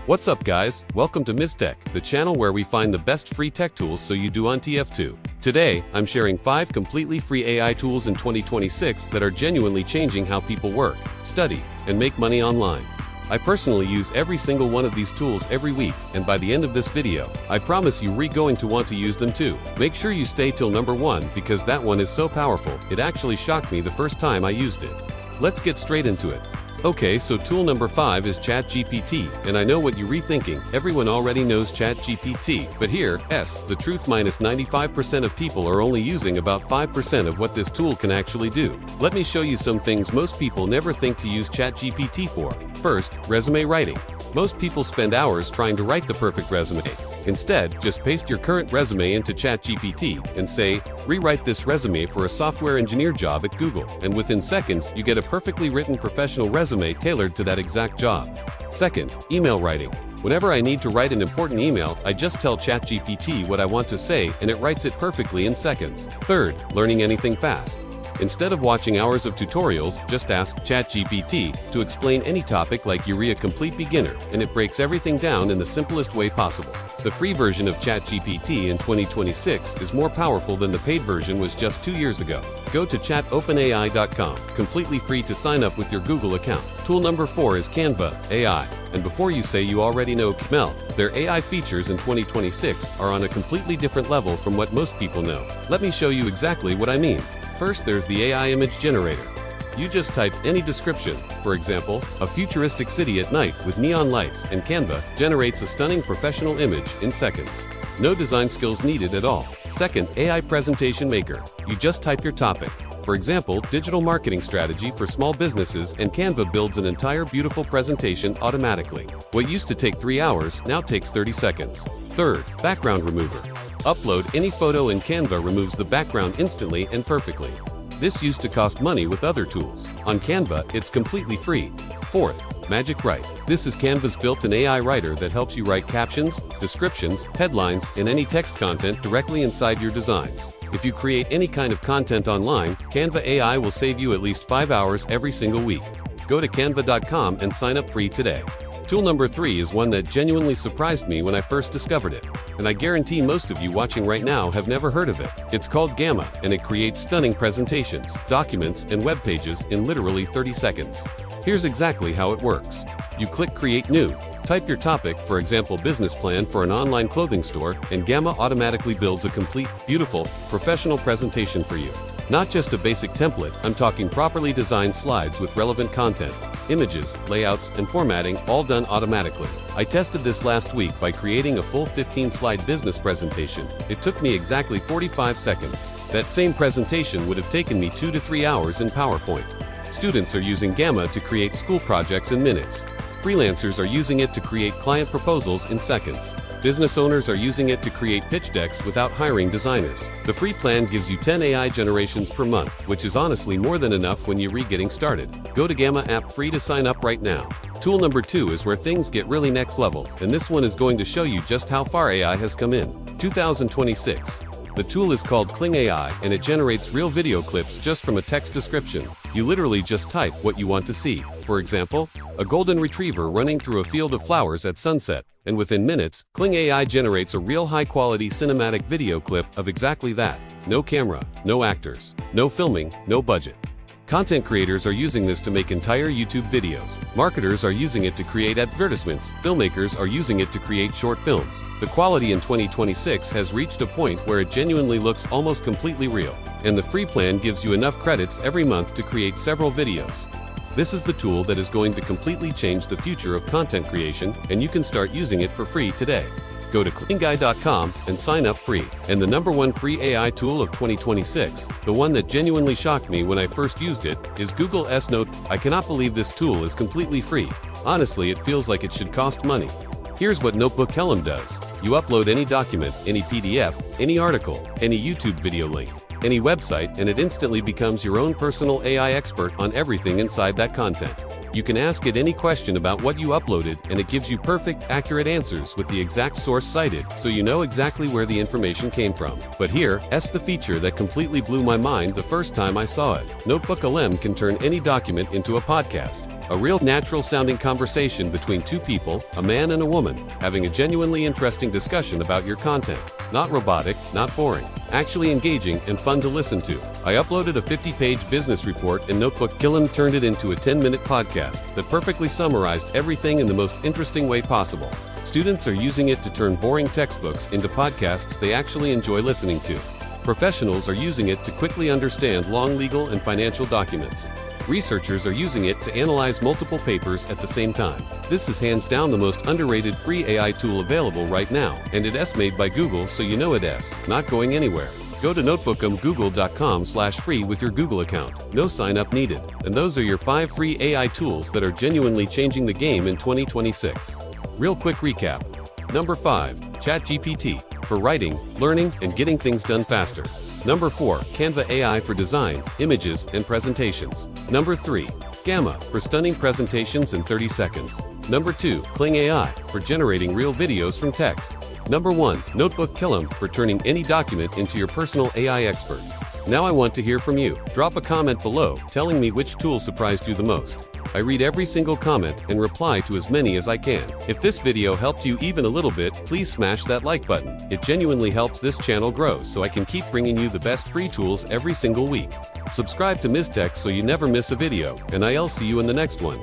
What's up guys, welcome to MsTech, the channel where we find the best free tech tools so you do on TF2. Today, I'm sharing 5 completely free AI tools in 2026 that are genuinely changing how people work, study, and make money online. I personally use every single one of these tools every week, and by the end of this video, I promise you're going to want to use them too. Make sure you stay till number 1 because that one is so powerful, it actually shocked me the first time I used it. Let's get straight into it. Okay, so tool number 5 is ChatGPT, and I know what you're rethinking, everyone already knows ChatGPT, but here, the truth minus 95% of people are only using about 5% of what this tool can actually do. Let me show you some things most people never think to use ChatGPT for. First, resume writing. Most people spend hours trying to write the perfect resume. Instead, just paste your current resume into ChatGPT and say, rewrite this resume for a software engineer job at Google, and within seconds, you get a perfectly written professional resume tailored to that exact job. Second, email writing. Whenever I need to write an important email, I just tell ChatGPT what I want to say and it writes it perfectly in seconds. Third, learning anything fast. Instead of watching hours of tutorials, just ask ChatGPT to explain any topic like you're a complete beginner, and it breaks everything down in the simplest way possible. The free version of ChatGPT in 2026 is more powerful than the paid version was just 2 years ago. Go to chatopenai.com, completely free to sign up with your Google account. Tool number 4 is Canva AI. And before you say you already know Canva, their AI features in 2026 are on a completely different level from what most people know. Let me show you exactly what I mean. First, there's the AI image generator. You just type any description, for example, a futuristic city at night with neon lights, and Canva generates a stunning professional image in seconds. No design skills needed at all. Second, AI presentation maker. You just type your topic. For example, digital marketing strategy for small businesses, and Canva builds an entire beautiful presentation automatically. What used to take 3 hours now takes 30 seconds. Third, background remover. Upload any photo and Canva removes the background instantly and perfectly. This used to cost money with other tools. On Canva, it's completely free. Fourth, Magic Write. This is Canva's built-in AI writer that helps you write captions, descriptions, headlines, and any text content directly inside your designs. If you create any kind of content online, Canva AI will save you at least 5 hours every single week. Go to canva.com and sign up free today. Tool number 3 is one that genuinely surprised me when I first discovered it, and I guarantee most of you watching right now have never heard of it. It's called Gamma, and it creates stunning presentations, documents, and web pages in literally 30 seconds. Here's exactly how it works. You click Create New, type your topic, for example business plan for an online clothing store, and Gamma automatically builds a complete, beautiful, professional presentation for you. Not just a basic template, I'm talking properly designed slides with relevant content, images, layouts, and formatting, all done automatically. I tested this last week by creating a full 15-slide business presentation. It took me exactly 45 seconds. That same presentation would have taken me 2 to 3 hours in PowerPoint. Students are using Gamma to create school projects in minutes. Freelancers are using it to create client proposals in seconds. Business owners are using it to create pitch decks without hiring designers. The free plan gives you 10 AI generations per month, which is honestly more than enough when you're getting started. Go to Gamma app free to sign up right now. Tool number 2 is where things get really next level, and this one is going to show you just how far AI has come in. 2026. The tool is called Kling AI, and it generates real video clips just from a text description. You literally just type what you want to see. For example, a golden retriever running through a field of flowers at sunset, and within minutes, Kling AI generates a real high-quality cinematic video clip of exactly that. No camera, no actors, no filming, no budget. Content creators are using this to make entire YouTube videos. Marketers are using it to create advertisements. Filmmakers are using it to create short films. The quality in 2026 has reached a point where it genuinely looks almost completely real. And the free plan gives you enough credits every month to create several videos. This is the tool that is going to completely change the future of content creation, and you can start using it for free today. Go to klingguy.com and sign up free. And the number 1 free AI tool of 2026, the one that genuinely shocked me when I first used it, is Google's Note. I cannot believe this tool is completely free. Honestly, it feels like it should cost money. Here's what NotebookLM does. You upload any document, any PDF, any article, any YouTube video link, any website, and it instantly becomes your own personal AI expert on everything inside that content. You can ask it any question about what you uploaded, and it gives you perfect, accurate answers with the exact source cited, so you know exactly where the information came from. But here's the feature that completely blew my mind the first time I saw it. NotebookLM can turn any document into a podcast. A real natural-sounding conversation between two people, a man and a woman, having a genuinely interesting discussion about your content. Not robotic, not boring. Actually engaging and fun to listen to. I uploaded a 50-page business report and NotebookLM turned it into a 10-minute podcast that perfectly summarized everything in the most interesting way possible. Students are using it to turn boring textbooks into podcasts they actually enjoy listening to. Professionals are using it to quickly understand long legal and financial documents. Researchers are using it to analyze multiple papers at the same time. This is hands down the most underrated free AI tool available right now, and it's made by Google, so you know it's not going anywhere. Go to notebookgoogle.com/free with your Google account. No sign up needed. And those are your 5 free AI tools that are genuinely changing the game in 2026. Real quick recap. Number 5, ChatGPT, for writing, learning, and getting things done faster. Number 4, Canva AI for design, images, and presentations. Number 3, Gamma, for stunning presentations in 30 seconds. Number 2, Kling AI, for generating real videos from text. Number 1, NotebookLM, for turning any document into your personal AI expert. Now I want to hear from you. Drop a comment below telling me which tool surprised you the most. I read every single comment and reply to as many as I can. If this video helped you even a little bit, please smash that like button. It genuinely helps this channel grow so I can keep bringing you the best free tools every single week. Subscribe to MsTech so you never miss a video, and I'll see you in the next one.